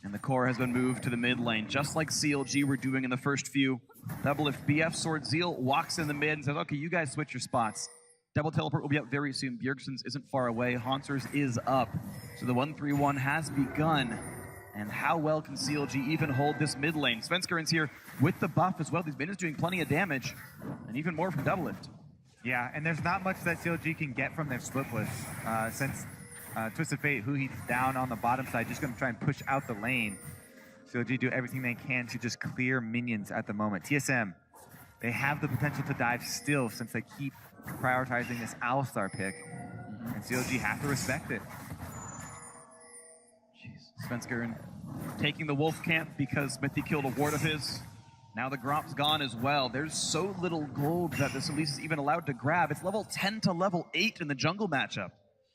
And the core has been moved to the mid lane, just like CLG were doing in the first few. Double if BF Sword Zeal walks in the mid and says, okay, you guys switch your spots. Double teleport will be up very soon. Bjergsen's isn't far away. Haunter's is up. So the 1-3-1 has begun. And how well can CLG even hold this mid lane? Svenskaren's here with the buff as well. These minions doing plenty of damage, and even more from Doublelift. Yeah, and there's not much that CLG can get from their split push. Since Twisted Fate, who he's down on the bottom side, just going to try and push out the lane. CLG do everything they can to just clear minions at the moment. TSM, they have the potential to dive still since they keep prioritizing this Alistar pick. And CLG have to respect it. Jeez. Svenskeren taking the Wolf Camp because Smithy killed a ward of his. Now the Gromp's gone as well. There's so little gold that this Elise is even allowed to grab. It's level 10 to level 8 in the jungle matchup.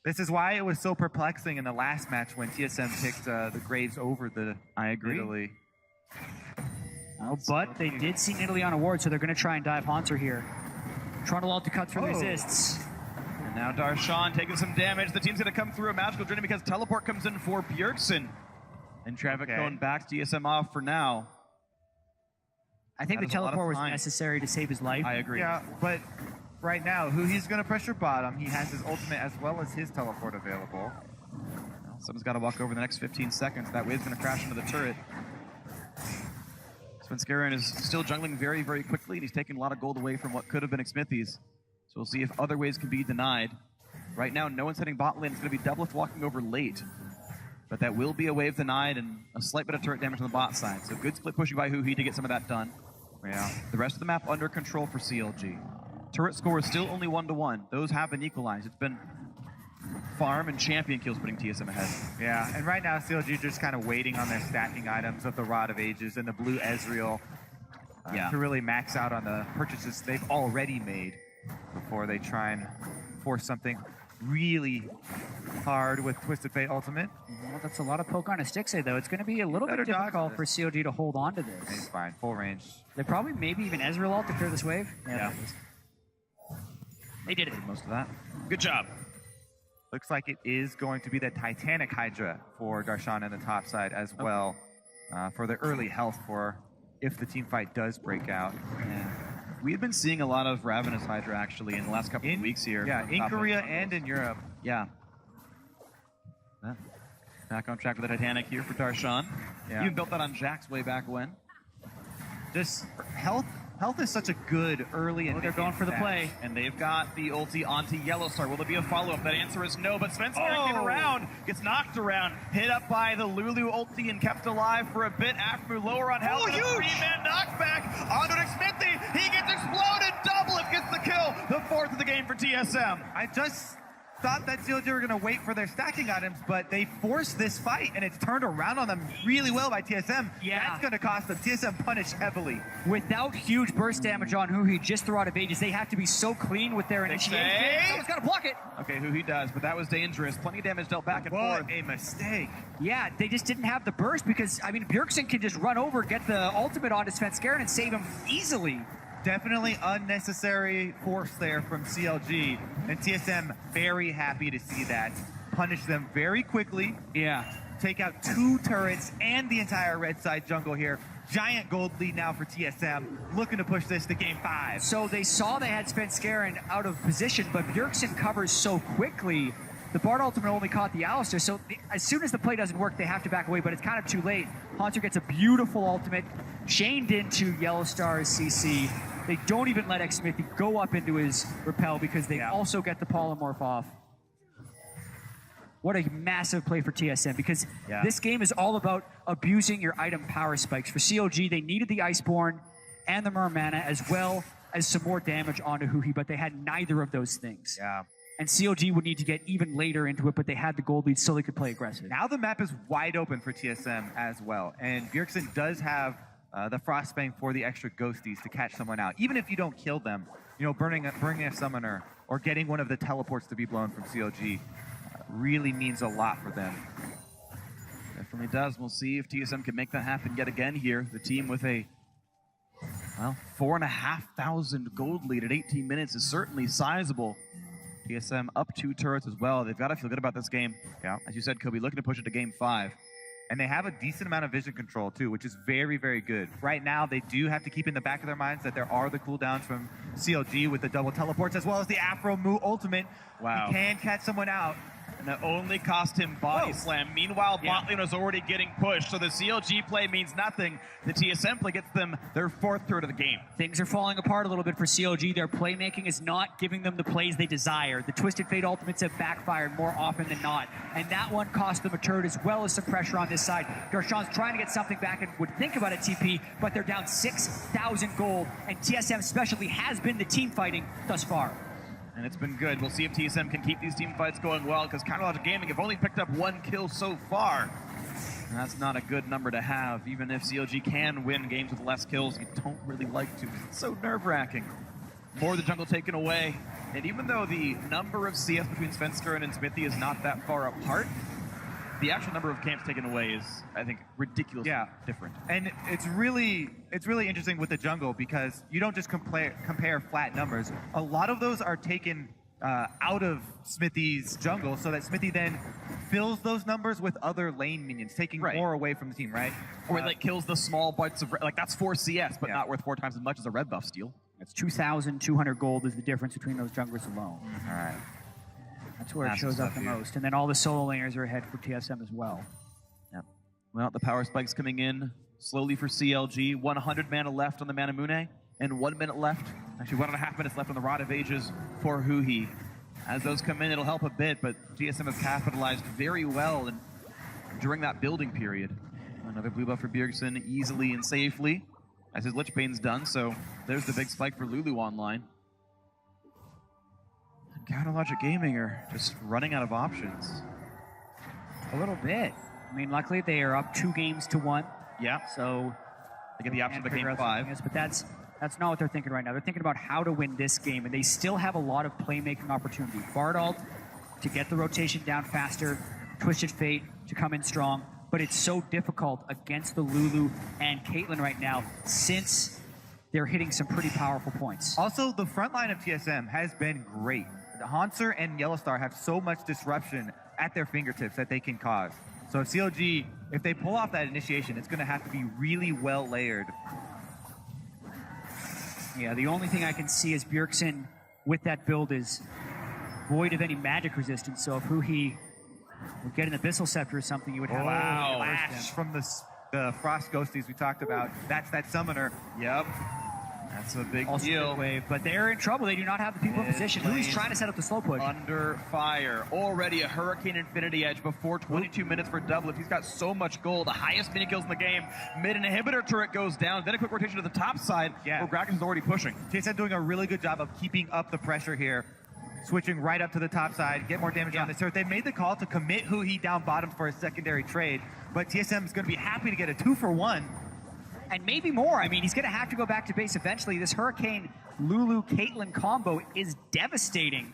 This is why it was so perplexing in the last match when TSM picked the Graves over the Italy. Oh, but they did see Italy on a ward, so they're going to try and dive Haunter here. Trundle to cut through resists. And now Darshan taking some damage. The team's going to come through a magical journey because teleport comes in for Bjergsen. And Traffic going back to TSM off for now. I think the teleport was necessary to save his life. I agree. Yeah, but right now, who he's going to pressure bottom, he has his ultimate as well as his teleport available. Well, someone's got to walk over the next 15 seconds. That wave's going to crash into the turret. Svenskeren is still jungling very, very quickly, and he's taking a lot of gold away from what could have been Xmithie's. So we'll see if other waves can be denied. Right now, no one's hitting bot lane. It's going to be Doublelift walking over late. But that will be a wave denied and a slight bit of turret damage on the bot side. So good split pushing by Huhi to get some of that done. Yeah. The rest of the map under control for CLG. Turret score is still only 1-1. Those have been equalized. It's been farm and champion kills putting TSM ahead. Yeah, and right now CLG just kind of waiting on their stacking items of the Rod of Ages and the blue Ezreal to really max out on the purchases they've already made before they try and force something really hard with Twisted Fate Ultimate. Well, that's a lot of poke on a stick though. It's going to be a little bit difficult for CLG to hold on to this. It's fine, full range. They probably maybe even Ezreal ult to clear this wave. Yeah. They did it. Most of that. Good job. Looks like it is going to be the Titanic Hydra for Darshan on the top side as well for the early health for if the team fight does break out. Yeah. We've been seeing a lot of Ravenous Hydra actually in the last couple of weeks here. Yeah, in Korea and in Europe. Yeah. Back on track with the Titanic here for Darshan. Yeah. You built that on Jax way back when. Just health is such a good early and they're going for the play. And they've got the ulti onto Yellowstar. Will there be a follow-up? That answer is no, but Svenskeren came around, gets knocked around, hit up by the Lulu ulti and kept alive for a bit. After lower on health, a three-man knockback onto Xmithie. He gets exploded. Doublelift gets the kill. The fourth of the game for TSM. I just thought that CLG were going to wait for their stacking items, but they forced this fight, and it's turned around on them really well by TSM. Yeah. That's going to cost them. TSM punish heavily. Without huge burst damage on Huhi, just throughout of ages, they have to be so clean with their initiation. Someone's got to block it. Okay, Huhi does, but that was dangerous. Plenty of damage dealt back and forth. What a mistake. Yeah, they just didn't have the burst because, I mean, Bjergsen can just run over, get the ultimate onto Svenskeren and save him easily. Definitely unnecessary force there from CLG, and TSM very happy to see that. Punish them very quickly. Yeah. Take out 2 turrets and the entire red side jungle here. Giant gold lead now for TSM, looking to push this to game 5. So they saw they had Svenskeren out of position, but Bjergsen covers so quickly. The Bard ultimate only caught the Alistar, so as soon as the play doesn't work, they have to back away, but it's kind of too late. Haunter gets a beautiful ultimate, chained into Yellowstar's CC. They don't even let Xmithie go up into his repel because they also get the polymorph off. What a massive play for TSM, because this game is all about abusing your item power spikes. For CLG, they needed the Iceborne and the Mermana as well as some more damage onto Huhi, but they had neither of those things. Yeah. And CLG would need to get even later into it, but they had the gold lead so they could play aggressive. Now the map is wide open for TSM as well, and Bjergsen does have the Frostbang for the extra ghosties to catch someone out. Even if you don't kill them, you know, bringing a summoner or getting one of the teleports to be blown from CLG really means a lot for them. Definitely does. We'll see if TSM can make that happen yet again here. The team with a, well, 4,500 gold lead at 18 minutes is certainly sizable. TSM up 2 turrets as well. They've got to feel good about this game. Yeah. As you said, Kobe, looking to push it to game 5. And they have a decent amount of vision control, too, which is very, very good. Right now, they do have to keep in the back of their minds that there are the cooldowns from CLG with the double teleports, as well as the Afro Mu ultimate. Wow. He can catch someone out. And that only cost him body Whoa. slam. Meanwhile, Yeah. bot lane was already getting pushed, so the CLG play means nothing. The TSM play gets them their 4th turret of the game. Things are falling apart a little bit for CLG. Their playmaking is not giving them the plays they desire. The Twisted Fate ultimates have backfired more often than not. And that one cost them a turret as well as some pressure on this side. Darshan's trying to get something back and would think about a TP, but they're down 6,000 gold. And TSM especially has been the team fighting thus far. And it's been good. We'll see if TSM can keep these team fights going well, because Counterlogic Gaming have only picked up 1 kill so far. And that's not a good number to have. Even if CLG can win games with less kills, you don't really like to. It's so nerve-wracking. More of the jungle taken away. And even though the number of CS between Svenskeren and Smithy is not that far apart, the actual number of camps taken away is, I think, ridiculously different. And it's really interesting with the jungle because you don't just compare flat numbers. A lot of those are taken out of Smithy's jungle so that Smithy then fills those numbers with other lane minions, taking more away from the team, right? Or it like kills the small bites of, like that's 4 CS, but not worth 4 times as much as a red buff steal. That's 2,200 gold is the difference between those junglers alone. All right. That's where it Massive shows up stuff the here. most. And then all the solo laners are ahead for TSM as well. Yep. Well, the power spike's coming in slowly for CLG. 100 mana left on the Manamune, and 1 minute left. Actually, 1.5 minutes left on the Rod of Ages for Huhi. As those come in, it'll help a bit, but TSM have capitalized very well during that building period. Another blue buff for Bjergsen easily and safely, as his Lich Bane's done, so there's the big spike for Lulu online. Counterlogic Gaming are just running out of options. A little bit. I mean, luckily they are up 2 games to 1. Yeah. So They get the option and of a figure game out 5. something else, but that's not what they're thinking right now. They're thinking about how to win this game, and they still have a lot of playmaking opportunity. Bardalt to get the rotation down faster, Twisted Fate to come in strong, but it's so difficult against the Lulu and Caitlyn right now since they're hitting some pretty powerful points. Also, the front line of TSM has been great. The Hanser and Yellowstar have so much disruption at their fingertips that they can cause. So CLG, if they pull off that initiation, it's going to have to be really well layered. Yeah, the only thing I can see is Bjergsen with that build is void of any magic resistance. So if Huhi would get an Abyssal Scepter or something, you would have Wow. a Flash from the Frost Ghosties we talked about. That's that summoner. Yep. That's a big also deal. big wave, but they're in trouble. They do not have the people in position. Huhi's trying to set up the slow push. Under fire. Already a Hurricane Infinity Edge before 22 minutes for Doublelift. He's got so much gold. The highest mini kills in the game. Mid inhibitor turret goes down. Then a quick rotation to the top side where Gragason's already pushing. TSM doing a really good job of keeping up the pressure here. Switching right up to the top side, get more damage on this turret. They made the call to commit Huhi down bottom for a secondary trade, but TSM is going to be happy to get a 2-for-1. And maybe more. I mean, he's going to have to go back to base eventually. This Hurricane Lulu-Caitlyn combo is devastating.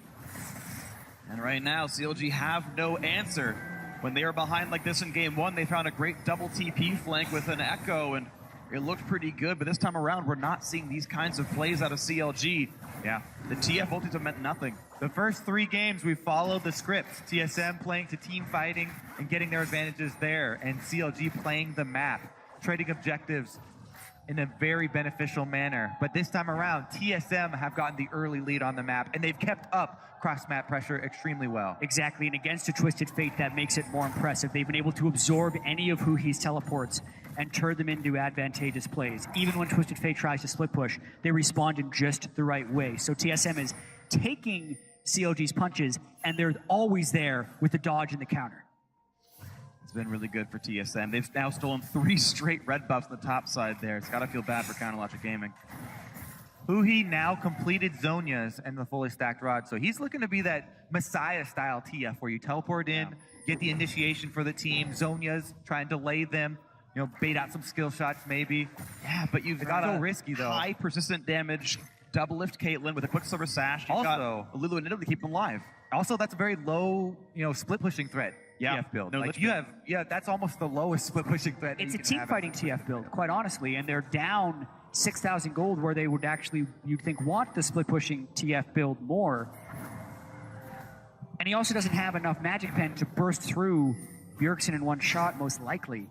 And right now, CLG have no answer. When they are behind like this in game 1, they found a great double TP flank with an Echo, and it looked pretty good. But this time around, we're not seeing these kinds of plays out of CLG. Yeah. The TF ultis have meant nothing. The first 3 games, we followed the script. TSM playing to team fighting and getting their advantages there, and CLG playing the map, trading objectives in a very beneficial manner. But this time around, TSM have gotten the early lead on the map, and they've kept up cross-map pressure extremely well. Exactly, and against a Twisted Fate, that makes it more impressive. They've been able to absorb any of Huhi's teleports and turn them into advantageous plays. Even when Twisted Fate tries to split push, they respond in just the right way. So TSM is taking CLG's punches, and they're always there with the dodge and the counter. It's been really good for TSM. They've now stolen 3 straight red buffs on the top side there. It's got to feel bad for Counterlogic Gaming. Huhi now completed Zonia's and the fully stacked rod, so he's looking to be that Messiah-style TF where you teleport in, get the initiation for the team, Zonia's, try and delay them, you know, bait out some skill shots maybe. Yeah, but you've got so a risky, though. high persistent damage double lift Caitlyn with a Quicksilver Sash. You've Also- got Lulu and Nidalee to keep them alive. Also, that's a very low, you know, split pushing threat. Yeah. TF build. No, like Lich you build. have, that's almost the lowest split pushing threat. that It's you a can have. team fighting TF build, quite honestly, and they're down 6,000 gold where they would actually, you'd think, want the split pushing TF build more. And he also doesn't have enough Magic Pen to burst through Bjergsen in one shot, most likely.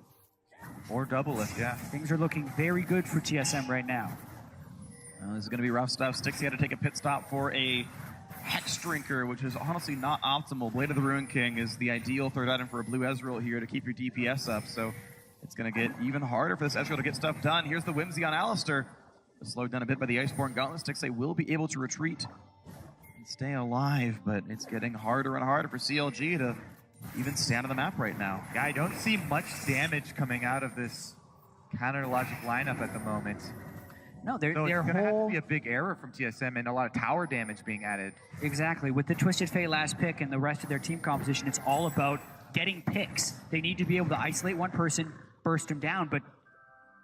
Or double lift, yeah. Things are looking very good for TSM right now. This is going to be rough stuff. Stixie had to take a pit stop for a Hex Drinker, which is honestly not optimal. Blade of the Ruin King is the ideal third item for a blue Ezreal here to keep your DPS up, so it's going to get even harder for this Ezreal to get stuff done. Here's the Whimsy on Alistar. Slowed down a bit by the Iceborne Gauntlet. Stixie will be able to retreat and stay alive, but it's getting harder and harder for CLG to even stand on the map right now. Yeah, I don't see much damage coming out of this counter logic lineup at the moment. No, So their it's going to have whole to be a big error from TSM and a lot of tower damage being added. exactly with the Twisted Fate last pick and the rest of their team composition. It's all about getting picks. They need to be able to isolate one person, burst them down. But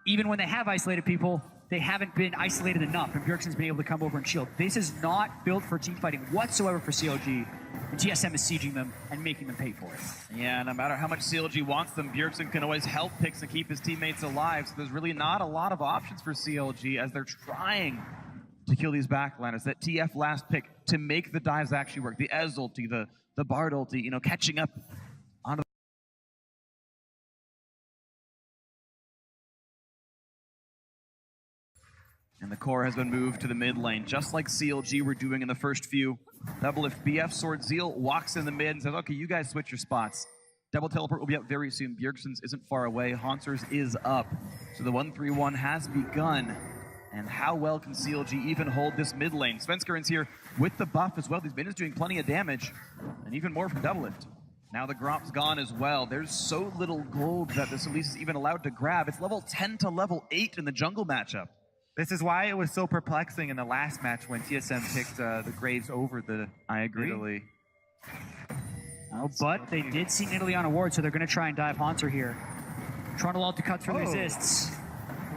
even when they have isolated people, they haven't been isolated enough, and Bjergsen's been able to come over and shield. This is not built for team fighting whatsoever for CLG, and TSM is sieging them and making them pay for it. Yeah, no matter how much CLG wants them, Bjergsen can always help picks and keep his teammates alive, so there's really not a lot of options for CLG as they're trying to kill these backliners. That TF last pick to make the dives actually work. The Ez ulti, the Bard ulti, you know, catching up onto and the core has been moved to the mid lane, just like CLG were doing in the first few. Double if BF Sword Zeal walks in the mid and says, okay, you guys switch your spots. Double teleport will be up very soon. Bjergsen's isn't far away. Haunter's is up. So the 1-3-1 has begun. And how well can CLG even hold this mid lane? Svenskerin's here with the buff as well. These minions doing plenty of damage, and even more from Double Lift. Now the Gromp's gone as well. There's so little gold that this Elise is even allowed to grab. It's level 10 to level 8 in the jungle matchup. This is why it was so perplexing in the last match when TSM picked the Graves over the Italy. Oh, but they did see Italy on a ward, so they're going to try and dive Haunter here. Trundle to cut through resists.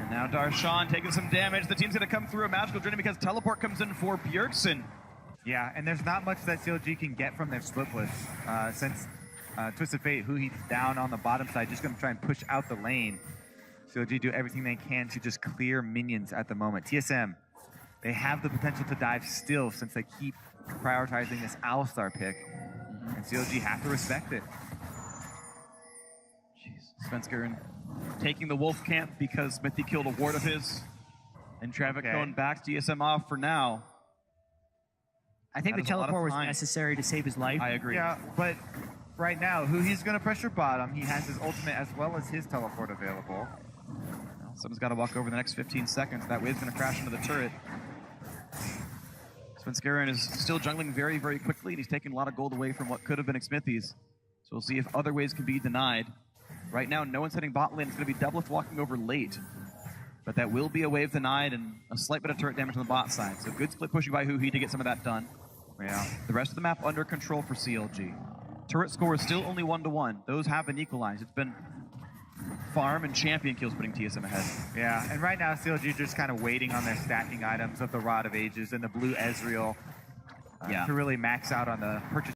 And now Darshan taking some damage. The team's going to come through a magical journey because teleport comes in for Bjergsen. Yeah, and there's not much that CLG can get from their splitless since Twisted Fate, who he's down on the bottom side, just going to try and push out the lane. CLG do everything they can to just clear minions at the moment. TSM, they have the potential to dive still since they keep prioritizing this Alistar pick. And CLG have to respect it. Jeez. Svenskeren taking the Wolf camp because Smithy killed a ward of his. And Travic going back to TSM off for now. I think the teleport was necessary to save his life. I agree. Yeah, but right now, who he's going to pressure bottom, he has his ultimate as well as his teleport available. Well, someone's got to walk over the next 15 seconds. That wave's going to crash into the turret. Svenskeren is still jungling very, very quickly, and he's taking a lot of gold away from what could have been Smithy's. So we'll see if other ways can be denied. Right now, no one's hitting bot lane. It's going to be Doublelift walking over late. But that will be a wave denied and a slight bit of turret damage on the bot side. So good split pushing by Huhi to get some of that done. Yeah. The rest of the map under control for CLG. Turret score is still only 1-1. Those have been equalized. It's been farm and champion kills putting TSM ahead. Yeah, and right now CLG just kind of waiting on their stacking items of the Rod of Ages and the blue Ezreal to really max out on the purchase.